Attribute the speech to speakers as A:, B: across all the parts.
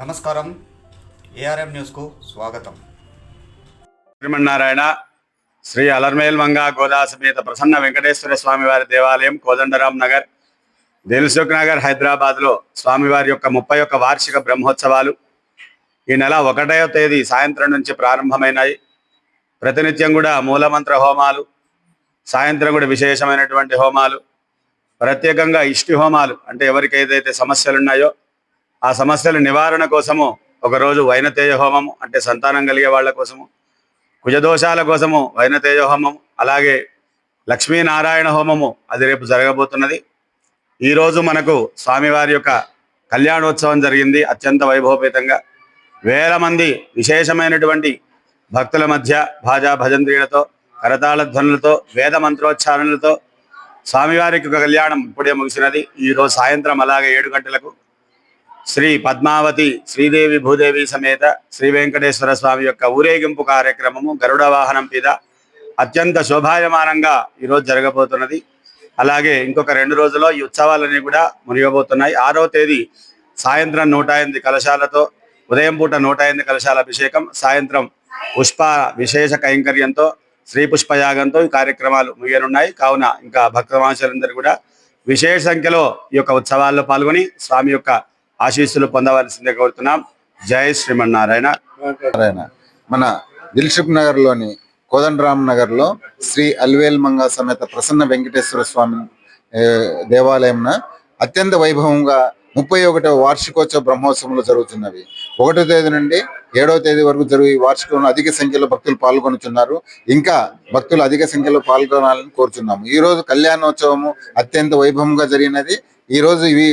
A: నమస్కారం. ఏఆర్ఎం న్యూస్కు స్వాగతం.
B: శ్రీమన్నారాయణ శ్రీ అలర్మేల్ మంగా గోదా సమేత ప్రసన్న వెంకటేశ్వర స్వామివారి దేవాలయం కోదండరాం నగర్, దిల్సుఖ్ నగర్, హైదరాబాద్లో స్వామివారి యొక్క 31వ వార్షిక బ్రహ్మోత్సవాలు ఈ నెల 1వ తేదీ సాయంత్రం నుంచి ప్రారంభమైనాయి. ప్రతినిత్యం కూడా మూలమంత్ర హోమాలు, సాయంత్రం కూడా విశేషమైనటువంటి హోమాలు, ప్రత్యేకంగా ఇష్టి హోమాలు, అంటే ఎవరికి ఏదైతే సమస్యలు ఉన్నాయో ఆ సమస్యల నివారణ కోసము ఒకరోజు వైనతేజ హోమము, అంటే సంతానం కలిగే వాళ్ళ కోసము, కుజదోషాల కోసము వైనతేజ హోమము, అలాగే లక్ష్మీనారాయణ హోమము అది రేపు జరగబోతున్నది. ఈరోజు మనకు స్వామివారి యొక్క కళ్యాణోత్సవం జరిగింది అత్యంత వైభవపేతంగా. వేల మంది విశేషమైనటువంటి భక్తుల మధ్య భాజా భజంత్రీలతో, కరతాళ ధ్వనులతో, వేద మంత్రోచ్చారణలతో స్వామివారికి ఒక కళ్యాణం ఇప్పుడే ముగిసినది. ఈరోజు సాయంత్రం అలాగే 7 గంటలకు శ్రీ పద్మావతి శ్రీదేవి భూదేవి సమేత శ్రీ వెంకటేశ్వర స్వామి యొక్క ఊరేగింపు కార్యక్రమము గరుడ వాహనం మీద అత్యంత శోభాయమానంగా ఈరోజు జరగబోతున్నది. అలాగే ఇంకొక 2 రోజుల్లో ఈ ఉత్సవాలన్నీ కూడా మునిగబోతున్నాయి. 6వ తేదీ సాయంత్రం 108 కలశాలతో, ఉదయం పూట 108 కలశాల అభిషేకం, సాయంత్రం పుష్ప విశేష కైంకర్యంతో, శ్రీ పుష్పయాగంతో ఈ కార్యక్రమాలు ముగియనున్నాయి. కావున ఇంకా భక్తమాంసలందరూ కూడా విశేష సంఖ్యలో ఈ యొక్క ఉత్సవాల్లో పాల్గొని స్వామి యొక్క ఆశీస్సులు పొందవలసిందే కోరుతున్నాం. జై శ్రీమన్నారాయణ.
C: మన దిల్సుఖ్ నగర్లోని కోదండరాం నగర్లో శ్రీ అల్వేల్ మంగా సమేత ప్రసన్న వెంకటేశ్వర స్వామి దేవాలయంన అత్యంత వైభవంగా 31వ వార్షికోత్సవ బ్రహ్మోత్సవంలో జరుగుతున్నవి. 1వ తేదీ నుండి 7వ తేదీ వరకు జరిగే ఈ వార్షికంలో అధిక సంఖ్యలో భక్తులు పాల్గొనుచున్నారు. ఇంకా భక్తులు అధిక సంఖ్యలో పాల్గొనాలని కోరుచున్నాము. ఈరోజు కళ్యాణోత్సవము అత్యంత వైభవంగా జరిగినది. ఈరోజు ఇవి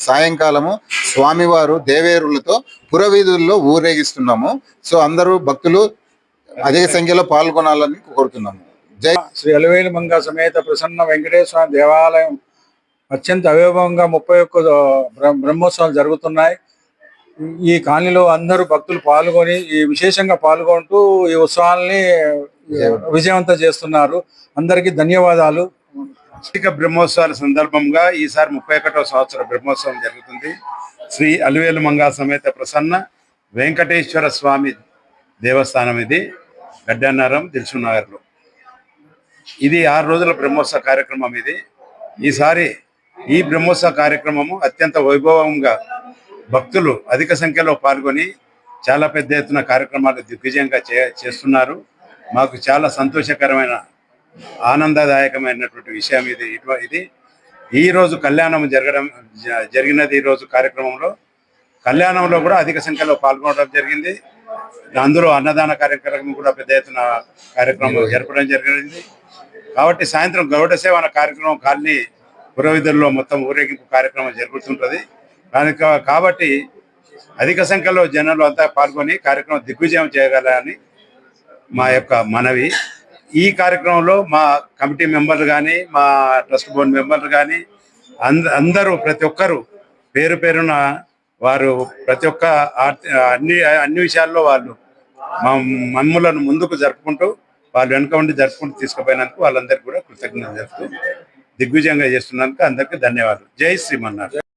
C: సాయంకాలము స్వామివారు దేవేరులతో పురవీధుల్లో ఊరేగిస్తున్నాము. సో అందరూ భక్తులు అధిక సంఖ్యలో పాల్గొనాలని కోరుతున్నాము. జై
D: శ్రీ అలవేలు మంగా సమేత ప్రసన్న వెంకటేశ్వర దేవాలయం అత్యంత అవైభవంగా 31 బ్రహ్మోత్సవాలు జరుగుతున్నాయి. ఈ కాలనీలో అందరూ భక్తులు పాల్గొని ఈ విశేషంగా పాల్గొంటూ ఈ ఉత్సవాల్ని విజయవంతం చేస్తున్నారు. అందరికీ ధన్యవాదాలు.
B: వార్షిక బ్రహ్మోత్సవాల సందర్భంగా ఈసారి 31వ సంవత్సర బ్రహ్మోత్సవం జరుగుతుంది. శ్రీ అలవేలు మంగా సమేత ప్రసన్న వెంకటేశ్వర స్వామి దేవస్థానం ఇది గడ్డన్నారం దిల్సుఖ్ నగర్లో. ఇది 6 రోజుల బ్రహ్మోత్సవ కార్యక్రమం. ఇది ఈసారి ఈ బ్రహ్మోత్సవ కార్యక్రమము అత్యంత వైభవంగా భక్తులు అధిక సంఖ్యలో పాల్గొని చాలా పెద్ద ఎత్తున కార్యక్రమాలు దిగ్విజయంగా చేస్తున్నారు. మాకు చాలా సంతోషకరమైన ఆనందదాయకమైనటువంటి విషయం ఇది. ఈరోజు కళ్యాణం జరిగినది. ఈరోజు కళ్యాణంలో కూడా అధిక సంఖ్యలో పాల్గొనడం జరిగింది. అందులో అన్నదాన కార్యక్రమం కూడా పెద్ద ఎత్తున కార్యక్రమం జరపడం జరిగింది. కాబట్టి సాయంత్రం గరుడ సేవన కార్యక్రమం కాలనీ పురవీధుల్లో మొత్తం ఊరేగింపు కార్యక్రమం జరుగుతుంటుంది. కాబట్టి అధిక సంఖ్యలో జనాలు అంతా పాల్గొని కార్యక్రమం దిగ్విజయం చేయగలని మా యొక్క మనవి. ఈ కార్యక్రమంలో మా కమిటీ మెంబర్లు కానీ, మా ట్రస్ట్ బోర్డు మెంబర్లు కానీ అందరూ ప్రతి ఒక్కరు పేరు పేరున వారు ప్రతి ఒక్క అన్ని విషయాల్లో వాళ్ళు మమ్ములను ముందుకు జరుపుకుంటూ వాళ్ళు వెనుక ఉండి జరుపుకుంటూ తీసుకుపోయినందుకు వాళ్ళందరికీ కూడా కృతజ్ఞతలు చెప్తూ దిగ్విజయంగా చేస్తున్నందుకు అందరికీ ధన్యవాదాలు. జై శ్రీమన్నారాయణ.